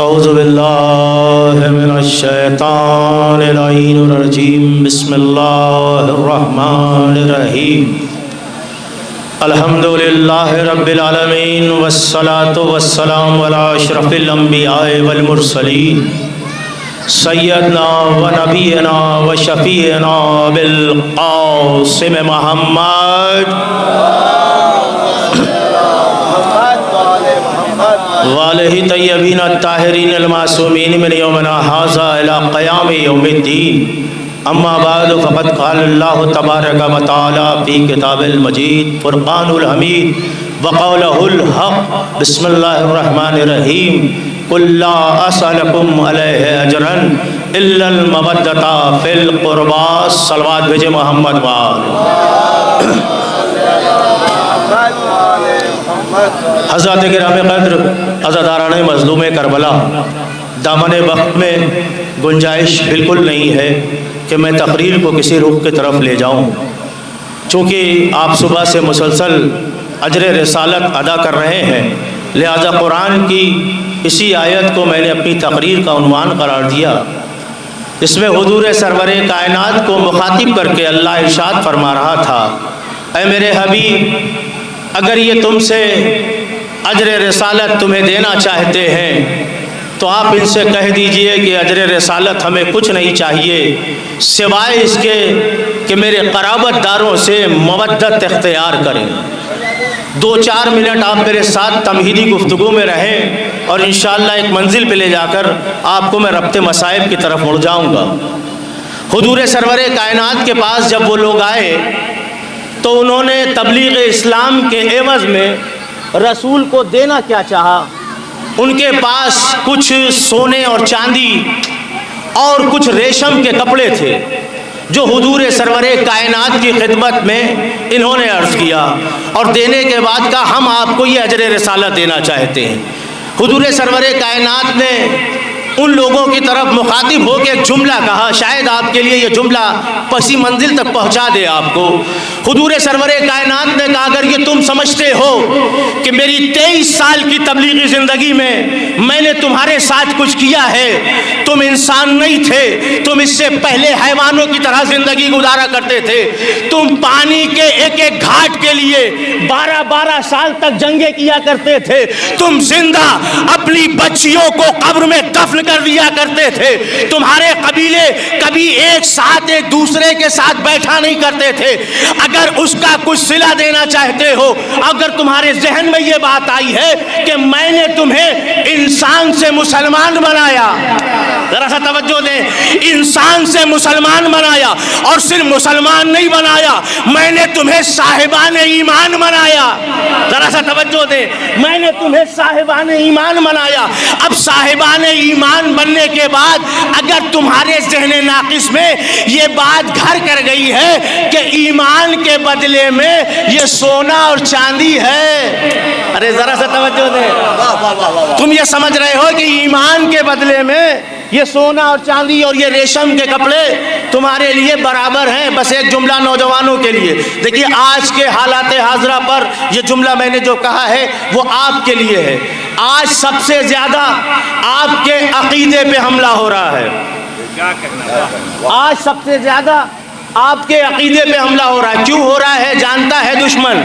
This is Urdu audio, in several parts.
اعوذ باللہ من الشیطان اللعین الرجیم بسم اللہ الرحمن الرحیم الحمد للہ رب العالمین والصلاة والسلام علی اشرف الانبیاء والمرسلین سیدنا و نبینا و شفیعنا بالقاسم محمد والہ طیبین الطاہرین المعصومین من یومنا ھذا الی قیام یوم الدین اما بعد فقد قال اللہ تبارک و تعالی فی کتاب المجید فرقان الحمید وقولہ الحق بسم اللہ الرحمن الرحیم قل لا اسألکم علیہ اجرا الا المودۃ فی القربى صلوات بھیجے محمد وآلہ حضرات کرام قدر عزاداران مظلوم کربلا دامن وقت میں گنجائش بالکل نہیں ہے کہ میں تقریر کو کسی رخ کی طرف لے جاؤں، چونکہ آپ صبح سے مسلسل اجر رسالت ادا کر رہے ہیں، لہذا قرآن کی اسی آیت کو میں نے اپنی تقریر کا عنوان قرار دیا۔ اس میں حضور سرور کائنات کو مخاطب کر کے اللہ ارشاد فرما رہا تھا، اے میرے حبیب، اگر یہ تم سے اجر رسالت تمہیں دینا چاہتے ہیں تو آپ ان سے کہہ دیجئے کہ اجر رسالت ہمیں کچھ نہیں چاہیے سوائے اس کے کہ میرے قرابت داروں سے مودت اختیار کریں۔ 2-4 منٹ آپ میرے ساتھ تمہیدی گفتگو میں رہیں اور انشاءاللہ ایک منزل پہ لے جا کر آپ کو میں ربط مصائب کی طرف مڑ جاؤں گا۔ حضور سرور کائنات کے پاس جب وہ لوگ آئے تو انہوں نے تبلیغ اسلام کے عوض میں رسول کو دینا کیا چاہا؟ ان کے پاس کچھ سونے اور چاندی اور کچھ ریشم کے کپڑے تھے جو حضور سرور کائنات کی خدمت میں انہوں نے عرض کیا اور دینے کے بعد کہا ہم آپ کو یہ اجر رسالت دینا چاہتے ہیں۔ حضور سرور کائنات نے ان لوگوں کی طرف مخاطب ہو کے ایک جملہ کہا، شاید آپ کے لیے یہ جملہ پسی منزل تک پہنچا دے آپ کو۔ حضور سرور کائنات نے کہا اگر یہ تم سمجھتے ہو کہ میری 23 سال کی تبلیغی زندگی میں نے تمہارے ساتھ کچھ کیا ہے، تم انسان نہیں تھے، تم اس سے پہلے حیوانوں کی طرح زندگی گزارا کرتے تھے، تم پانی کے ایک ایک گھاٹ کے لیے 12 سال تک جنگیں کیا کرتے تھے، تم زندہ اپنی بچیوں کو قبر میں دفن کر دیا کرتے تھے، تمہارے قبیلے کبھی ایک ساتھ ایک دوسرے کے ساتھ بیٹھا نہیں کرتے تھے، اگر اس کا کچھ صلہ دینا چاہتے ہو، اگر تمہارے ذہن میں یہ بات آئی ہے کہ میں نے تمہیں انسان سے مسلمان بنایا، ذرا سا توجہ دیں، انسان سے مسلمان بنایا اور صرف مسلمان نہیں بنایا، میں نے تمہیں صاحبان ایمان بنایا، ذرا سا توجہ دیں، میں نے تمہیں صاحبان ایمان بنایا۔ اب صاحبان ایمان بننے کے بعد اگر تمہارے ذہن ناقص میں یہ بات گھر کر گئی ہے کہ ایمان کے بدلے میں یہ سونا اور چاندی ہے، ارے ذرا سا توجہ دیں، تم یہ سمجھ رہے ہو کہ ایمان کے بدلے میں یہ سونا اور چاندی اور یہ ریشم کے کپڑے تمہارے لیے برابر ہیں؟ بس ایک جملہ نوجوانوں کے لیے دیکھیے، آج کے حالات حاضرہ پر یہ جملہ میں نے جو کہا ہے وہ آپ کے لیے ہے۔ آج سب سے زیادہ آپ کے عقیدے پہ حملہ ہو رہا ہے، آج سب سے زیادہ آپ کے عقیدے پہ حملہ ہو رہا ہے۔ کیوں ہو رہا ہے؟ جانتا ہے دشمن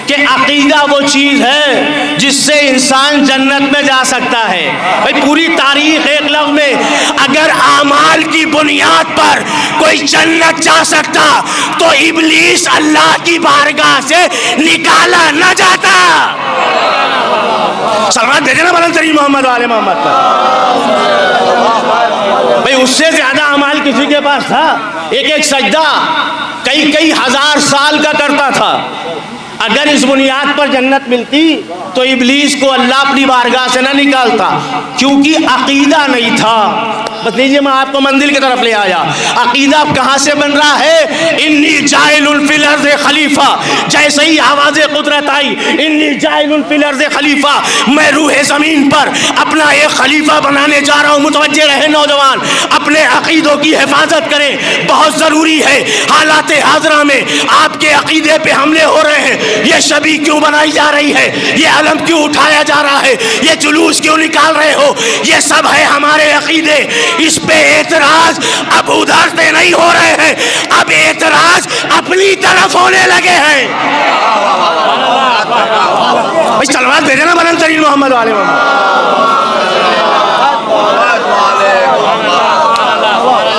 کہ عقیدہ وہ چیز ہے جس سے انسان جنت میں جا سکتا ہے۔ بھائی پوری تاریخ ایک لفظ میں، اگر اعمال کی بنیاد پر کوئی جنت جا سکتا تو ابلیس اللہ کی بارگاہ سے نکالا نہ جاتا۔ سلمان بھیجے نا بلند ترین محمد والے محمد پر۔ بھائی اس سے زیادہ اعمال کسی کے پاس تھا؟ ایک سجدہ کئی ہزار سال کا کرتا تھا۔ اگر اس بنیاد پر جنت ملتی تو ابلیس کو اللہ اپنی بارگاہ سے نہ نکالتا، کیونکہ عقیدہ نہیں تھا۔ بس لیجیے میں آپ کو منزل کی طرف لے آیا. عقیدہ کہاں سے بن رہا ہے؟ انی جاعل فی الارض خلیفہ. جیسے ہی آواز قدرت آئی انی جاعل فی الارض خلیفہ، میں روح زمین پر اپنا ایک خلیفہ بنانے جا رہا ہوں. متوجہ رہے نوجوان، اپنے عقیدوں کی حفاظت کریں، بہت ضروری ہے. حالات حاضرہ میں آپ کے عقیدے پہ حملے ہو رہے ہیں. یہ شبیہ کیوں بنائی جا رہی ہے؟ یہ علم کیوں اٹھایا جا رہا ہے؟ یہ جلوس کیوں نکال رہے ہو؟ یہ سب ہے ہمارے عقیدے. اس پہ اعتراض اب ادھر سے نہیں ہو رہے ہیں، اب اعتراض اپنی طرف ہونے لگے ہیں. بھائی سلوات بھیجے نا بلند ترین محمد والے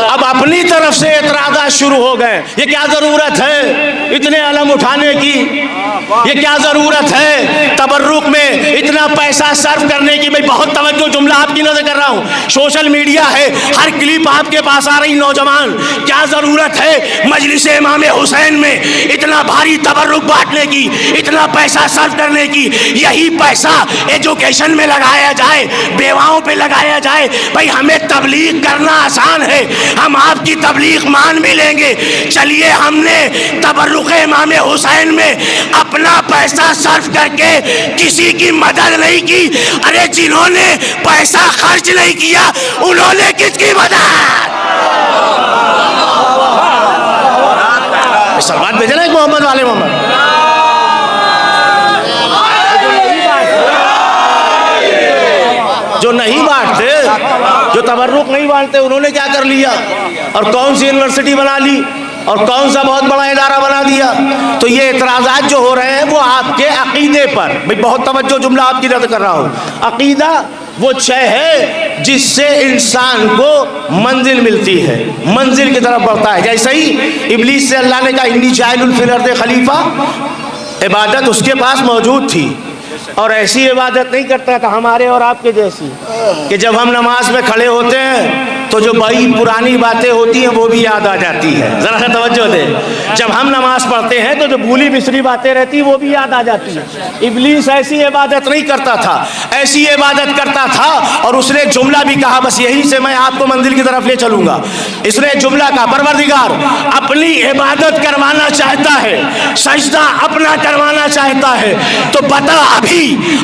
اب اپنی طرف سے اعتراضات شروع ہو گئے. یہ کیا ضرورت ہے اتنے علم اٹھانے کی؟ یہ کیا ضرورت ہے تبرک میں اتنا پیسہ صرف کرنے کی؟ میں بہت توجہ جملہ آپ کی نظر کر رہا ہوں. سوشل میڈیا ہے، ہر کلپ آپ کے پاس آ رہی. نوجوان، کیا ضرورت ہے مجلس امام حسین میں اتنا بھاری تبرک بانٹنے کی، اتنا پیسہ صرف کرنے کی؟ یہی پیسہ ایجوکیشن میں لگایا جائے، بیواؤں پہ لگایا جائے. بھائی ہمیں تبلیغ کرنا آسان ہے، ہم آپ کی تبلیغ مان بھی لیں گے. چلیے ہم نے تبرک امام حسین میں اپنا پیسہ صرف کر کے کسی کی مدد نہیں کی. ارے جنہوں نے پیسہ خرچ نہیں کیا انہوں نے کس کی مدد؟ سلمان بھیجے نا ایک محمد والے محمد. جو نہیں بانٹتے، جو تبرک نہیں بانٹتے، انہوں نے کیا کر لیا اور کون سی یونیورسٹی بنا لی اور کون سا بہت بڑا ادارہ بنا دیا. تو یہ اعتراضات جو ہو رہے ہیں وہ آپ کے عقیدے پر. بھئی بہت توجہ جملہ آپ کی رد کر رہا ہوں. عقیدہ وہ شے ہے جس سے انسان کو منزل ملتی ہے، منزل کی طرف بڑھتا ہے. جیسے ہی ابلیس سے اللہ نے کہا انی جاعل فی الارض خلیفہ، عبادت اس کے پاس موجود تھی اور ایسی عبادت نہیں کرتا تھا ہمارے اور آپ کے جیسی کہ جب ہم نماز میں کھڑے ہوتے ہیں تو جو بڑی پرانی باتیں ہوتی ہیں وہ بھی یاد آ جاتی ہے. ذرا سا توجہ دیں. جب ہم نماز پڑھتے ہیں تو جو بھولی بسری باتیں رہتی ہیں وہ بھی یاد آ جاتی ہیں. ابلیس ایسی عبادت نہیں کرتا تھا، ایسی عبادت کرتا تھا. اور اس نے جملہ بھی کہا، بس یہیں سے میں آپ کو منزل کی طرف لے چلوں گا. اس نے جملہ کہا پروردگار اپنی عبادت کروانا چاہتا ہے، سجدہ اپنا کروانا چاہتا ہے، تو بتا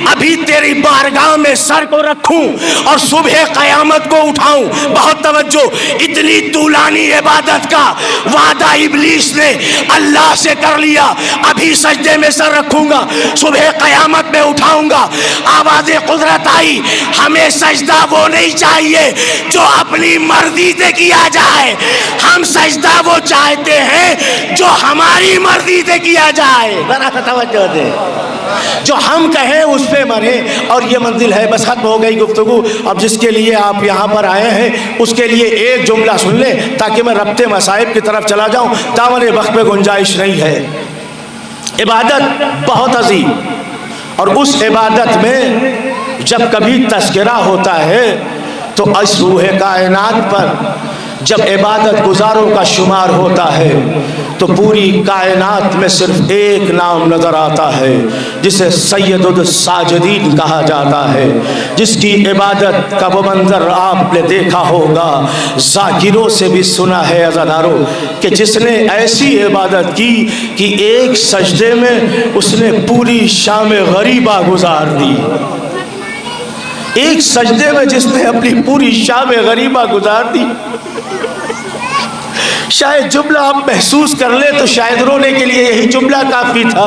ابھی تیری بارگاہ میں سر کو رکھوں اور صبح قیامت کو اٹھاؤں. بہت توجہ. اتنی طولانی عبادت کا وعدہ ابلیس نے اللہ سے کر لیا. ابھی سجدے میں سر رکھوں گا، صبح قیامت میں اٹھاؤں گا. آواز قدرت آئی، ہمیں سجدہ وہ نہیں چاہیے جو اپنی مرضی سے کیا جائے، ہم سجدہ وہ چاہتے ہیں جو ہماری مرضی سے کیا جائے. ذرا سا توجہ دے. جو ہم کہیں اس پہ مرے. اور یہ منزل ہے. بس ختم ہو گئی گفتگو. اب جس کے لیے آپ یہاں پر آئے ہیں اس کے لیے ایک جملہ سن لیں تاکہ میں ربط مصائب کی طرف چلا جاؤں. دامن وقت میں گنجائش نہیں ہے. عبادت بہت عظیم، اور اس عبادت میں جب کبھی تذکرہ ہوتا ہے تو اس روح کائنات پر جب عبادت گزاروں کا شمار ہوتا ہے تو پوری کائنات میں صرف ایک نام نظر آتا ہے جسے سید الساجدین کہا جاتا ہے، جس کی عبادت کا وہ منظر آپ نے دیکھا ہوگا، ذاکروں سے بھی سنا ہے عزاداروں، کہ جس نے ایسی عبادت کی کہ ایک سجدے میں اس نے پوری شام غریبہ گزار دی. ایک سجدے میں جس نے اپنی پوری شام غریبہ گزار دی. شاید جملہ آپ محسوس کر لیں تو شاید رونے کے لیے یہی جملہ کافی تھا.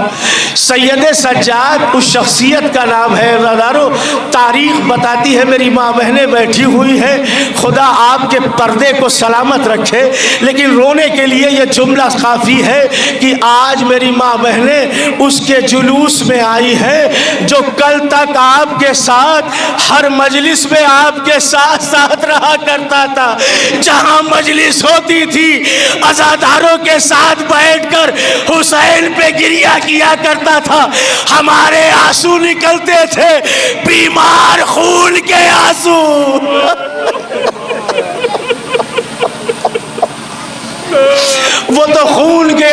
سید سجاد اس شخصیت کا نام ہے. عزاداروں تاریخ بتاتی ہے، میری ماں بہنیں بیٹھی ہوئی ہیں، خدا آپ کے پردے کو سلامت رکھے، لیکن رونے کے لیے یہ جملہ کافی ہے کہ آج میری ماں بہنیں اس کے جلوس میں آئی ہیں جو کل تک آپ کے ساتھ ہر مجلس میں آپ کے ساتھ ساتھ رہا کرتا تھا. جہاں مجلس ہوتی تھی عزاداروں کے ساتھ بیٹھ کر حسین پہ گریہ کیا کرتا تھا. ہمارے آنسو نکلتے تھے، بیمار خون کے آنسو. وہ تو خون کے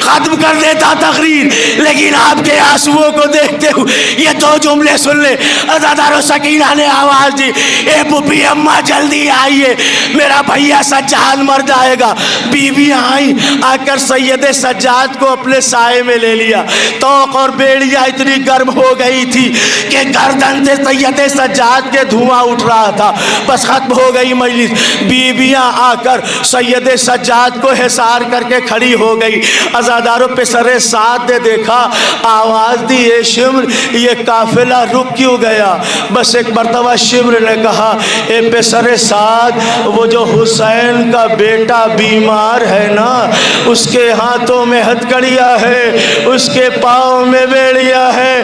ختم کر دیتا تقریر، لیکن آپ کے آنسوؤں کو دیکھتے ہوئے یہ دو جملے سن لے۔ عزادارو سکینہ نے آواز دی، اے پھوپھی اماں جلدی آئیے، میرا بھیا سجاد مر جائے گا۔ بیویاں آئیں، آ کر سید سجاد کو اپنے سائے میں لے لیا۔ توق اور بیڑیاں اتنی گرم ہو گئی تھی کہ گردن سے سید سجاد کے دھواں اٹھ رہا تھا۔ بس ختم ہو گئی مجلس۔ بیویاں آ کر سید سجاد کو حصار کر کے کھڑی ہو گئی۔ عزاداروں پہ سر سعد نے دیکھا، آواز دی، اے شمر یہ قافلہ رک کیوں گیا؟ بس ایک مرتبہ شمر نے کہا، اے پہ سر سعد وہ جو حسین کا بیٹا بیمار ہے نا، اس کے ہاتھوں میں ہتھکڑیاں ہے، اس کے پاؤں میں بیڑیاں ہے،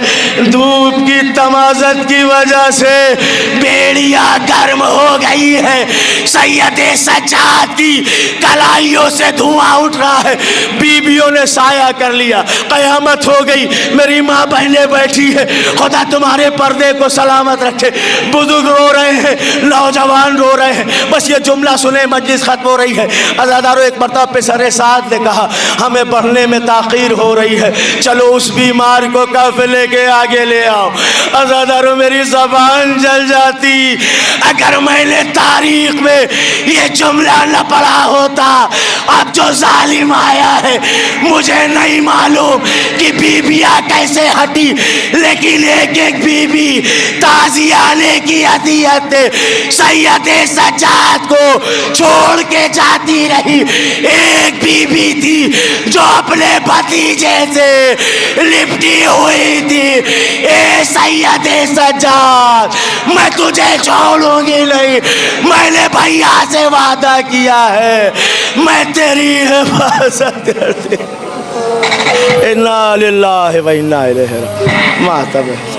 دھوپ کی تمازت کی وجہ سے بیڑیاں گرم ہو گئی ہے، سید سجاد کی کلائیوں سے دھواں اٹھ رہا ہے۔ بیویوں نے سایہ کر لیا، قیامت ہو گئی، میری ماں بہنیں بیٹھی ہے، خدا تمہارے پردے کو سلامت رکھے۔ بزرگ رو رہے ہیں، نوجوان رو رہے ہیں، بس یہ جملہ سنے مجلس ختم ہو رہی ہے۔ عزاداروں ایک مرتبہ پہ سر سعد نے کہا، ہمیں بڑھنے میں تاخیر ہو رہی ہے، چلو اس بیمار کو قافلے کے آگے لے آؤ۔ عزاداروں میری زبان جل جاتی اگر میں نے تاریخ میں یہ جملہ نہ پڑھا ہوتا۔ اب جو ظالم آیا ہے مجھے نہیں معلوم کہ بیویاں کیسے ہٹی، لیکن ایک ایک بیوی تعزیہ لے کی عطیت سید سجاد کو چھوڑ کے جاتی رہی۔ ایک بیوی تھی جو اپنے بھتیجے سے لپٹی ہوئی تھی، اے سید سجاد میں تجھے چھوڑوں گی نہیں، میں نے بھیا سے وعدہ کیا ہے میں تیری حفاظت کرتی۔ انا للہ و انا الیہ راجعون۔